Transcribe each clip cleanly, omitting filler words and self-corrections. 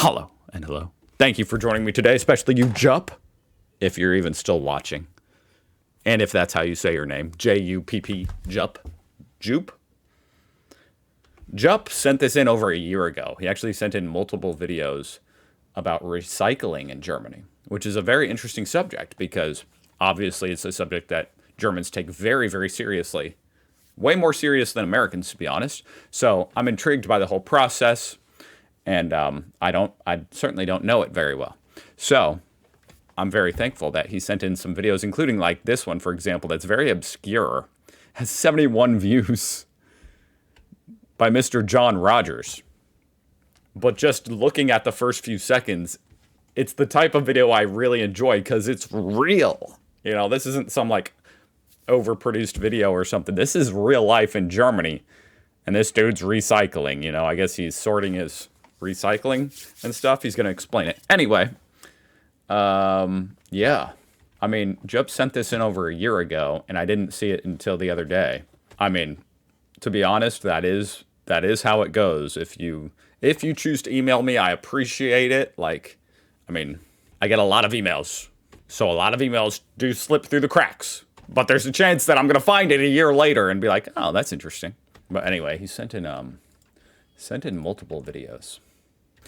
Hello and hello. Thank you for joining me today, especially you, Jupp, if you're even still watching. And if that's how you say your name, J-U-P-P, Jupp. Jupp? Jupp sent this in over a year ago. He actually sent in multiple videos about recycling in Germany, which is a very interesting subject because obviously it's a subject that Germans take very, very seriously. Way more serious than Americans, to be honest. So I'm intrigued by the whole process. And I certainly don't know it very well. So I'm very thankful that he sent in some videos, including like this one, for example, that's very obscure, has 71 views by Mr. John Rogers. But just looking at the first few seconds, it's the type of video I really enjoy because it's real. You know, this isn't some like overproduced video or something. This is real life in Germany. And this dude's recycling, you know, I guess he's sorting his recycling and stuff. He's going to explain it. Anyway, yeah. I mean, Jupp sent this in over a year ago, and I didn't see it until the other day. I mean, to be honest, that is how it goes. If you choose to email me, I appreciate it. Like, I mean, I get a lot of emails, so a lot of emails do slip through the cracks. But there's a chance that I'm going to find it a year later and be like, oh, that's interesting. But anyway, he sent in multiple videos.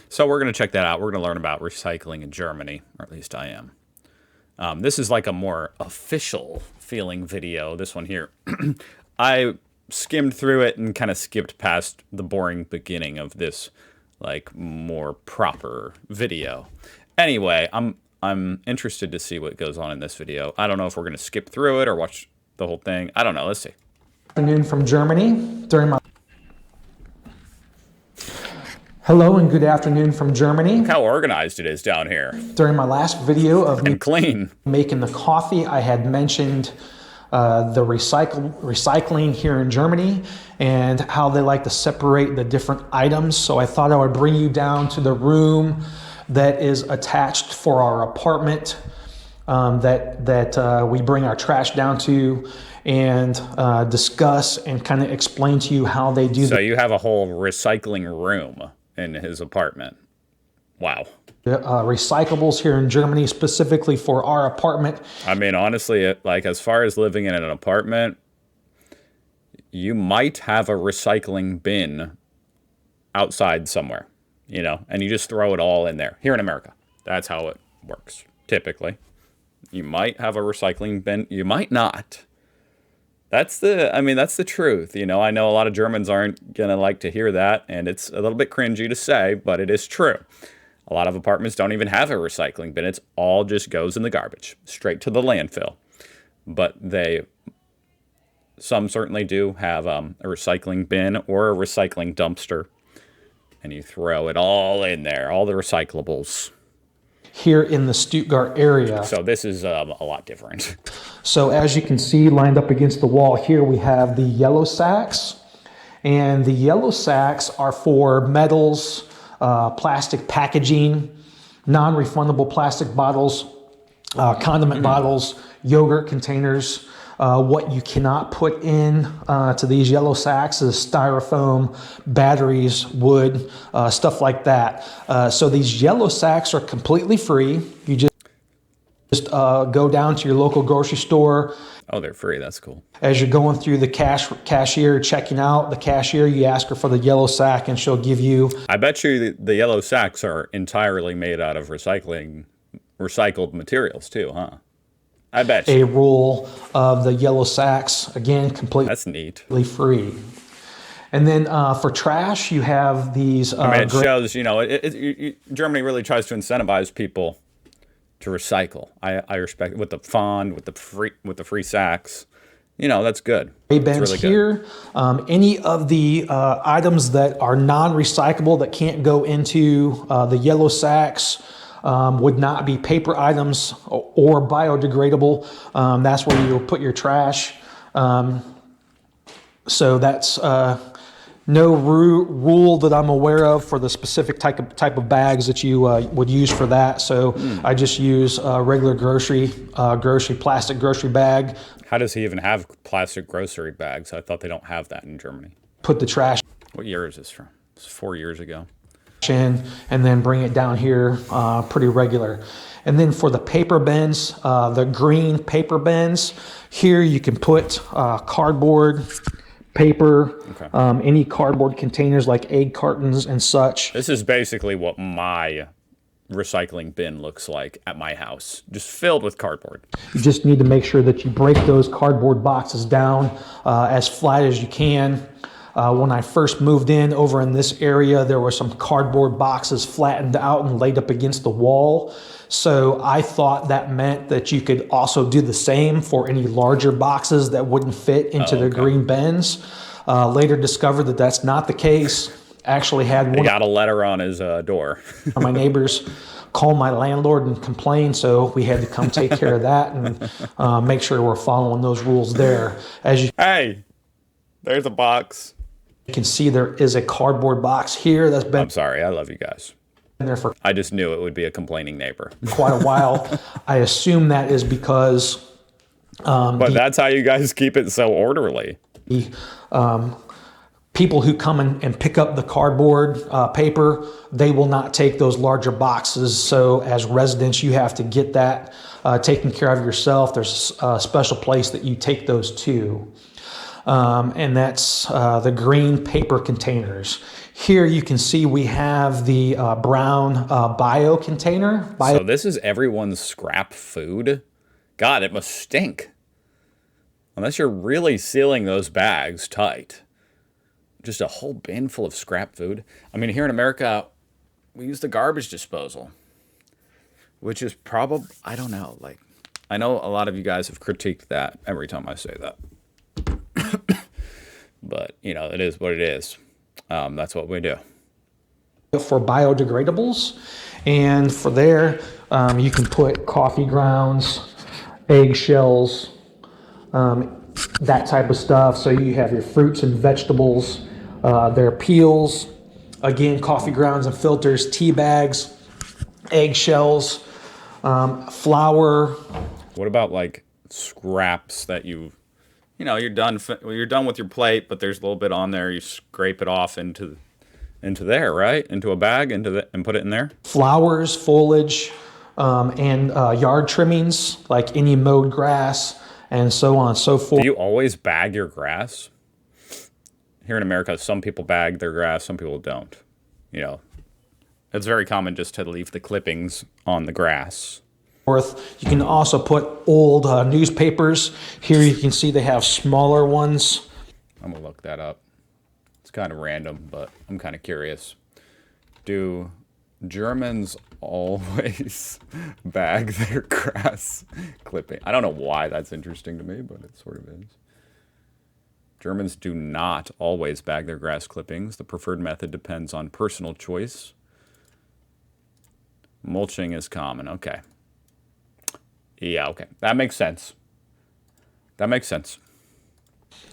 So we're going to check that out. We're going to learn about recycling in Germany, or at least I am. This is like a more official feeling video, this one here. I skimmed through it and kind of skipped past the boring beginning of this like more proper video. Anyway, I'm interested to see what goes on in this video. I don't know if we're going to skip through it or watch the whole thing. I don't know. Let's see. Afternoon from Germany during my Hello and good afternoon from Germany. Look how organized it is down here. During my last video of and clean making the coffee, I had mentioned the recycling here in Germany and how they like to separate the different items. So I thought I would bring you down to the room that is attached for our apartment that we bring our trash down to and discuss and kind of explain to you how they do. So you have a whole recycling room in his apartment. Wow. Recyclables here in Germany, specifically for our apartment. I mean, honestly, like as far as living in an apartment, you might have a recycling bin outside somewhere, you know, and you just throw it all in there. Here in America, that's how it works, typically. You might have a recycling bin, you might not. That's the truth. You know, I know a lot of Germans aren't going to like to hear that, and it's a little bit cringy to say, but it is true. A lot of apartments don't even have a recycling bin. It's all just goes in the garbage, straight to the landfill. But some certainly do have a recycling bin or a recycling dumpster, and you throw it all in there, all the recyclables. Here in the Stuttgart area. So this is a lot different. So as you can see, lined up against the wall here, we have the yellow sacks. And the yellow sacks are for metals, plastic packaging, non-refundable plastic bottles, condiment bottles, yogurt containers. What you cannot put in to these yellow sacks is styrofoam, batteries, wood, stuff like that. So these yellow sacks are completely free. You just go down to your local grocery store. Oh, they're free. That's cool. As you're going through the cashier, checking out, the cashier, you ask her for the yellow sack and she'll give you. I bet you the yellow sacks are entirely made out of recycled materials too, huh? I bet you. A roll of the yellow sacks, again, completely That's neat. Free. And then for trash, you have these. I mean, it shows, you know, Germany really tries to incentivize people to recycle. I respect it with the fund, with the free sacks. You know, that's good. Gray bins really here. Any of the items that are non-recyclable that can't go into the yellow sacks. Would not be paper items or biodegradable. That's where you'll put your trash. So that's no rule that I'm aware of for the specific type of bags that you would use for that. So I just use a regular plastic grocery bag. How does he even have plastic grocery bags? I thought they don't have that in Germany. Put the trash. What year is this from? It's 4 years ago. and then bring it down here pretty regular. And then for the paper bins, the green paper bins, here you can put cardboard, paper, Okay. any cardboard containers like egg cartons and such. This is basically what my recycling bin looks like at my house, just filled with cardboard. You just need to make sure that you break those cardboard boxes down as flat as you can. When I first moved in over in this area, there were some cardboard boxes flattened out and laid up against the wall. So I thought that meant that you could also do the same for any larger boxes that wouldn't fit into the green bins. Later discovered that that's not the case. Actually had He one got a letter on his door. of my neighbors call my landlord and complain, so we had to come take care of that and make sure we're following those rules there. As you Hey, there's a box. can see, there is a cardboard box here that's been I'm sorry. I love you guys. there for I just knew it would be a complaining neighbor. quite a while. I assume that is because But that's how you guys keep it so orderly. the people who come and pick up the cardboard paper, they will not take those larger boxes. So as residents, you have to get that taken care of yourself. There's a special place that you take those to. And that's the green paper containers. Here you can see we have the brown bio container. So this is everyone's scrap food? God, it must stink. Unless you're really sealing those bags tight. Just a whole bin full of scrap food. I mean, here in America, we use the garbage disposal, which is probably, I don't know, like, I know a lot of you guys have critiqued that every time I say that. But, you know, it is what it is. That's what we do. For biodegradables, and for there you can put coffee grounds, eggshells, that type of stuff. So you have your fruits and vegetables, their peels, again, coffee grounds and filters, tea bags, eggshells, flour. What about like scraps that you're done with your plate, but there's a little bit on there. You scrape it off into there, right? Into a bag, and put it in there. Flowers, foliage, and yard trimmings, like any mowed grass, and so on and so forth. Do you always bag your grass? Here in America, some people bag their grass, some people don't. You know, it's very common just to leave the clippings on the grass. You can also put old newspapers. Here you can see they have smaller ones. I'm gonna look that up. It's kind of random, but I'm kind of curious. Do Germans always bag their grass clipping? I don't know why that's interesting to me, but it sort of is. Germans do not always bag their grass clippings. The preferred method depends on personal choice. Mulching is common. Okay. Yeah, okay. That makes sense. That makes sense.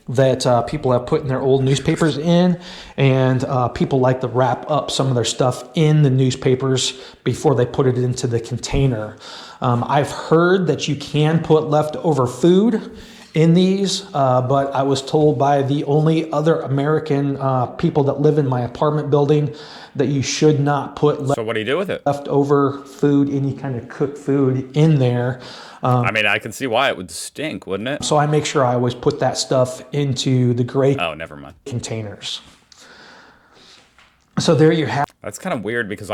That people have put in their old newspapers in, and people like to wrap up some of their stuff in the newspapers before they put it into the container. I've heard that you can put leftover food in these, but I was told by the only other American people that live in my apartment building that you should not put So what do you do with it? leftover food, any kind of cooked food in there. I mean, I can see why it would stink, wouldn't it? So I make sure I always put that stuff into the gray Oh, never mind. containers. So there you have. That's kind of weird because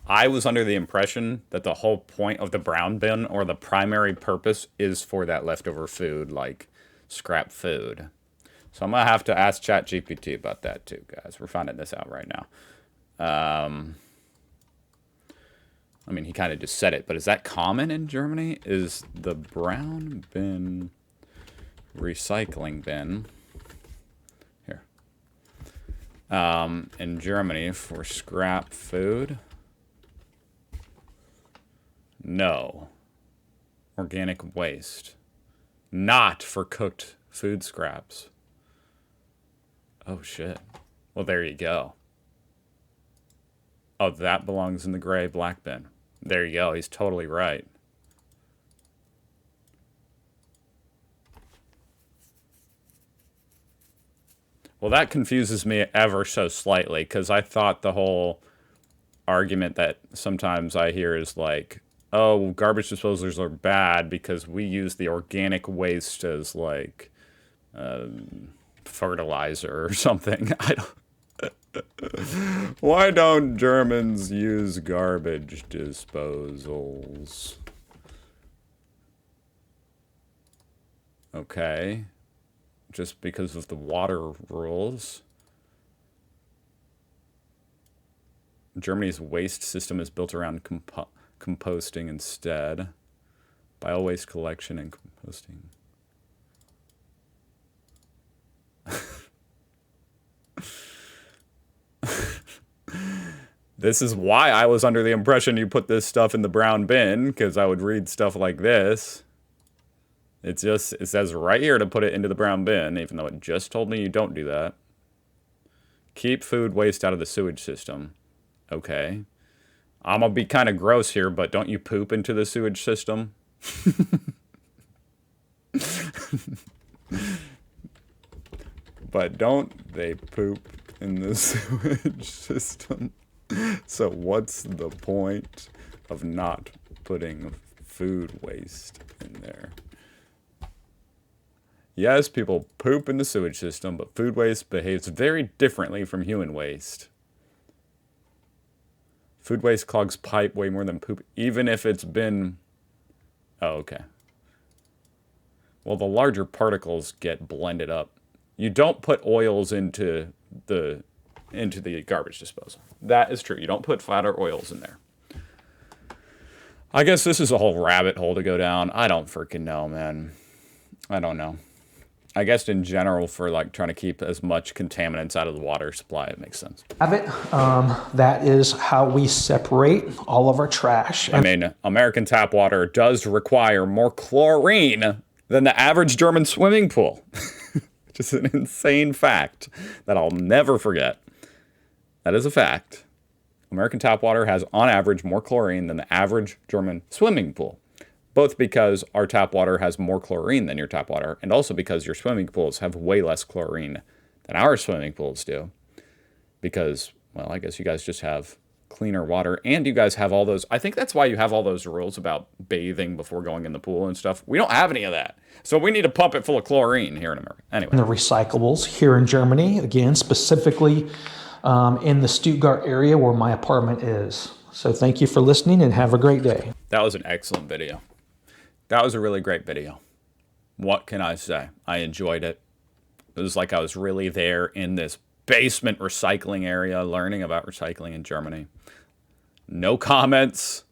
I was under the impression that the whole point of the brown bin, or the primary purpose, is for that leftover food, like scrap food. So I'm going to have to ask ChatGPT about that too, guys. We're finding this out right now. I mean, he kind of just said it, but is that common in Germany? Is the brown bin recycling bin here in Germany for scrap food? No. Organic waste. Not for cooked food scraps. Oh, shit. Well, there you go. Oh, that belongs in the gray black bin. There you go. He's totally right. Well, that confuses me ever so slightly, because I thought the whole argument that sometimes I hear is like, oh, garbage disposals are bad because we use the organic waste as like fertilizer or something. I don't. Why don't Germans use garbage disposals? Okay. Just because of the water rules. Germany's waste system is built around composting instead. Bio-waste collection and composting. This is why I was under the impression you put this stuff in the brown bin, because I would read stuff like this. It says right here to put it into the brown bin, even though it just told me you don't do that. Keep food waste out of the sewage system. Okay. I'm gonna be kind of gross here, but don't you poop into the sewage system? But don't they poop in the sewage system? So what's the point of not putting food waste in there? Yes, people poop in the sewage system, but food waste behaves very differently from human waste. Food waste clogs pipe way more than poop, even if it's been... Oh, okay. Well, the larger particles get blended up. You don't put oils into the garbage disposal. That is true. You don't put fat or oils in there. I guess this is a whole rabbit hole to go down. I don't freaking know, man. I don't know. I guess in general, for like trying to keep as much contaminants out of the water supply, it makes sense. Have it. That is how we separate all of our trash. I mean, American tap water does require more chlorine than the average German swimming pool. Which is an insane fact that I'll never forget. That is a fact. American tap water has, on average, more chlorine than the average German swimming pool. Both because our tap water has more chlorine than your tap water, and also because your swimming pools have way less chlorine than our swimming pools do. Because, well, I guess you guys just have cleaner water, and you guys have all those... I think that's why you have all those rules about bathing before going in the pool and stuff. We don't have any of that. So we need to pump it full of chlorine here in America. Anyway. The recyclables here in Germany, again, specifically in the Stuttgart area where my apartment is. So thank you for listening and have a great day. That was an excellent video. That was a really great video. What can I say? I enjoyed it. It was like I was really there in this basement recycling area learning about recycling in Germany. No comments.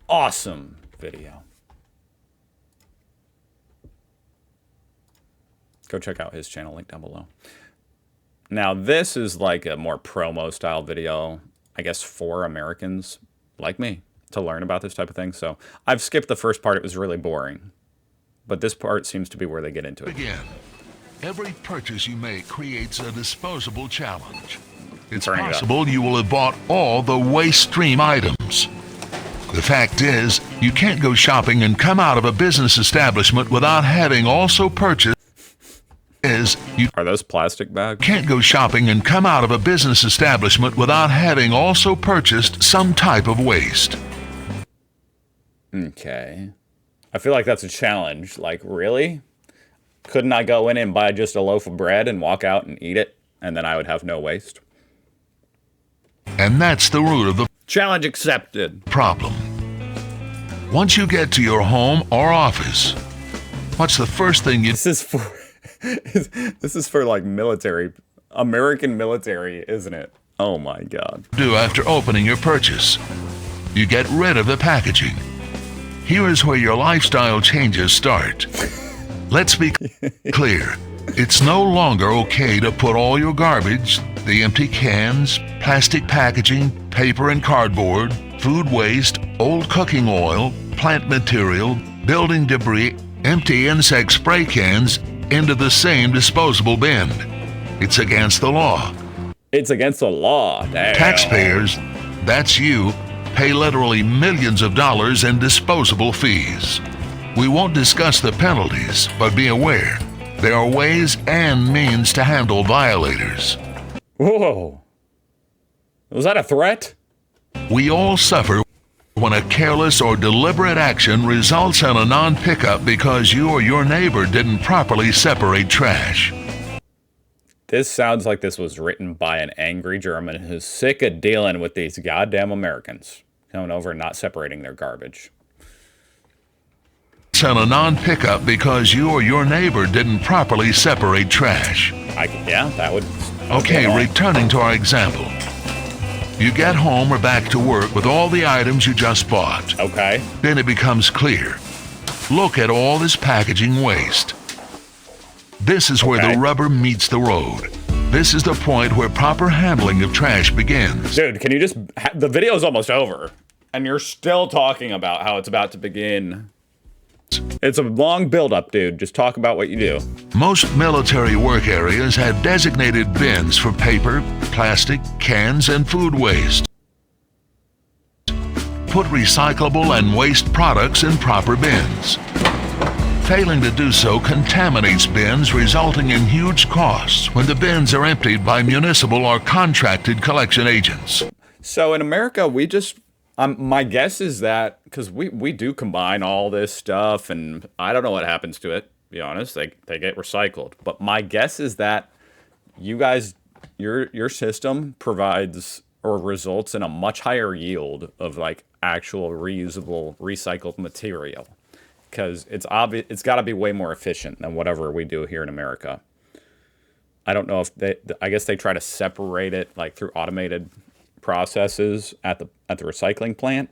Awesome video. Go check out his channel, link down below. Now, this is like a more promo style video, I guess, for Americans like me to learn about this type of thing. So I've skipped the first part. It was really boring. But this part seems to be where they get into it. Again, every purchase you make creates a disposable challenge. It's Turning it up. possible you will have bought all the waste stream items. The fact is, you can't go shopping and come out of a business establishment without having also purchased. Are those plastic bags? Can't go shopping and come out of a business establishment without having also purchased some type of waste. Okay. I feel like that's a challenge. Like, really? Couldn't I go in and buy just a loaf of bread and walk out and eat it, and then I would have no waste? And that's the root of the Challenge accepted. problem. Once you get to your home or office, what's the first thing you This is for like military, American military, isn't it? Oh my God. do after opening your purchase? You get rid of the packaging. Here is where your lifestyle changes start. Let's be clear. It's no longer okay to put all your garbage, the empty cans, plastic packaging, paper and cardboard, food waste, old cooking oil, plant material, building debris, empty insect spray cans into the same disposable bin. It's against the law. It's against the law. Damn. Taxpayers, that's you, pay literally millions of dollars in disposable fees. We won't discuss the penalties, but be aware, there are ways and means to handle violators. Whoa. Was that a threat? We all suffer when a careless or deliberate action results in a non-pickup because you or your neighbor didn't properly separate trash. This sounds like this was written by an angry German who's sick of dealing with these goddamn Americans coming over and not separating their garbage. On a non-pickup because you or your neighbor didn't properly separate trash. Yeah, that would... Okay, returning to our example. You get home or back to work with all the items you just bought. Okay. Then it becomes clear. Look at all this packaging waste. This is where the rubber meets the road. This is the point where proper handling of trash begins. Dude, can you just... The video's almost over, and you're still talking about how it's about to begin. It's a long build-up, dude. Just talk about what you do. Most military work areas have designated bins for paper, plastic, cans, and food waste. Put recyclable and waste products in proper bins. Failing to do so contaminates bins, resulting in huge costs when the bins are emptied by municipal or contracted collection agents. So in America, we just... my guess is that, because we do combine all this stuff, and I don't know what happens to it, to be honest. They get recycled. But my guess is that you guys, your system provides or results in a much higher yield of like actual reusable, recycled material. Because it's obvious, it's got to be way more efficient than whatever we do here in America. I don't know if I guess they try to separate it like through automated processes at the recycling plant,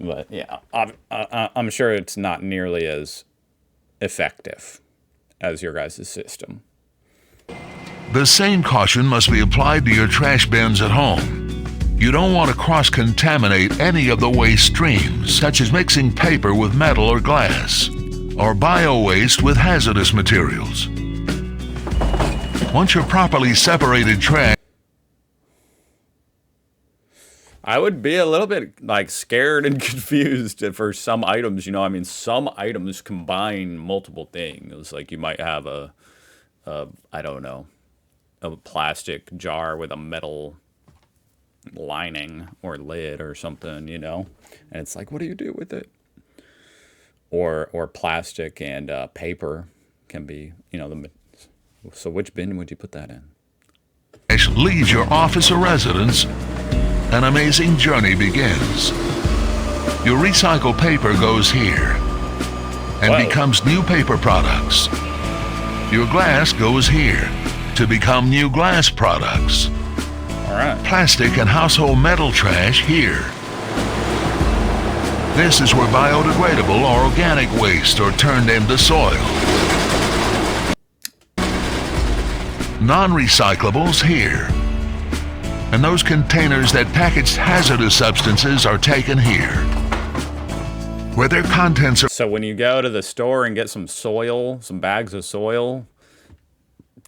but yeah, I'm sure it's not nearly as effective as your guys' system. The same caution must be applied to your trash bins at home. You don't want to cross-contaminate any of the waste streams, such as mixing paper with metal or glass, or bio-waste with hazardous materials. Once you're properly separated trash, I would be a little bit like scared and confused for some items, you know. I mean, some items combine multiple things. Like you might have I don't know, a plastic jar with a metal lining or lid or something, you know. And it's like, what do you do with it? Or plastic and paper can be, you know, so which bin would you put that in? Leaves your office or residence, an amazing journey begins. Your recycled paper goes here and becomes new paper products. Your glass goes here to become new glass products. All right. Plastic and household metal trash here. This is where biodegradable or organic waste are turned into soil. Non-recyclables here. And those containers that package hazardous substances are taken here, where their contents are... So when you go to the store and get some soil, some bags of soil,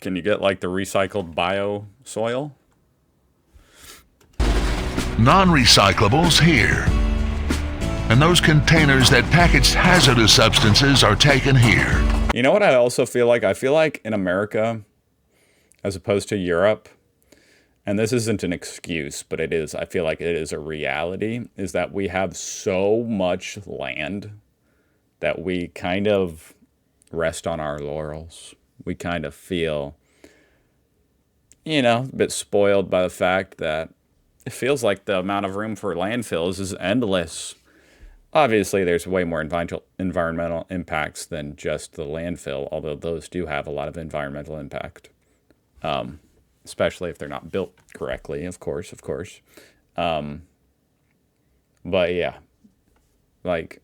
can you get like the recycled bio soil? Non-recyclables here. And those containers that package hazardous substances are taken here. You know what I also feel like? I feel like in America, as opposed to Europe, and this isn't an excuse, but it is, I feel like it is a reality, is that we have so much land that we kind of rest on our laurels. We kind of feel, you know, a bit spoiled by the fact that it feels like the amount of room for landfills is endless. Obviously, there's way more environmental impacts than just the landfill, although those do have a lot of environmental impact. Especially if they're not built correctly, of course. But yeah, like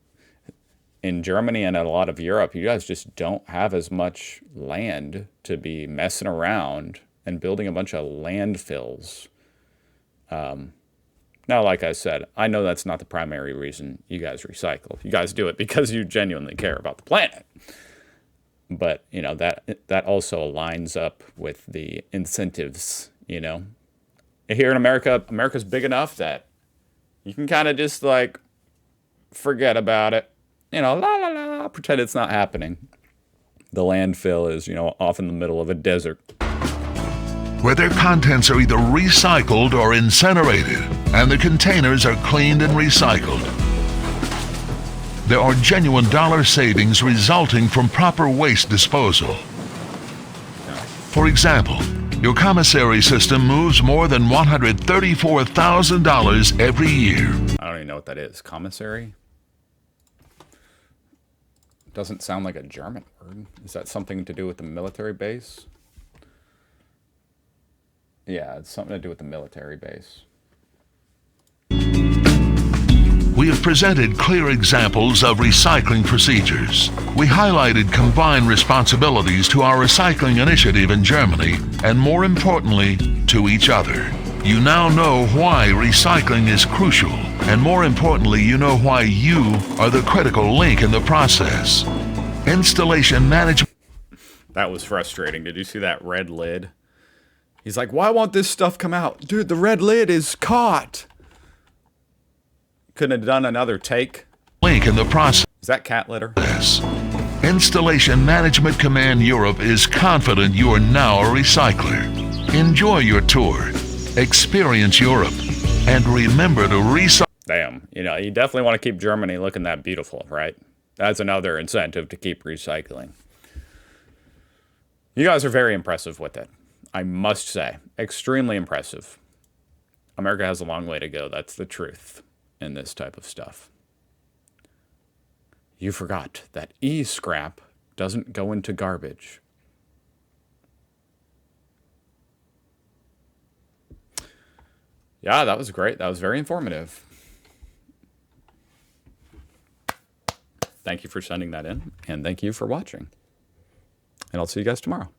in Germany and a lot of Europe, you guys just don't have as much land to be messing around and building a bunch of landfills. Now, like I said, I know that's not the primary reason you guys recycle. You guys do it because you genuinely care about the planet. But, you know, that also lines up with the incentives, you know. Here in America, America's big enough that you can kind of just, like, forget about it. You know, la, la, la, pretend it's not happening. The landfill is, you know, off in the middle of a desert. Where their contents are either recycled or incinerated. and the containers are cleaned and recycled. There are genuine dollar savings resulting from proper waste disposal. For example, your commissary system moves more than $134,000 every year. I don't even know what that is. Commissary? Doesn't sound like a German word. Is that something to do with the military base? Yeah, it's something to do with the military base. We have presented clear examples of recycling procedures. We highlighted combined responsibilities to our recycling initiative in Germany, and more importantly, to each other. You now know why recycling is crucial, and more importantly, you know why you are the critical link in the process. Installation management. That was frustrating. Did you see that red lid? He's like, why won't this stuff come out? Dude, the red lid is caught. Couldn't have done another take. Link in the process. Is that cat litter? Installation Management Command Europe is confident you are now a recycler. Enjoy your tour, experience Europe, and remember to recycle. Damn, you know, you definitely want to keep Germany looking that beautiful, right? That's another incentive to keep recycling. You guys are very impressive with it, I must say. Extremely impressive. America has a long way to go, that's the truth in this type of stuff. You forgot that e-scrap doesn't go into garbage. Yeah, that was great. That was very informative. Thank you for sending that in, and thank you for watching. And I'll see you guys tomorrow.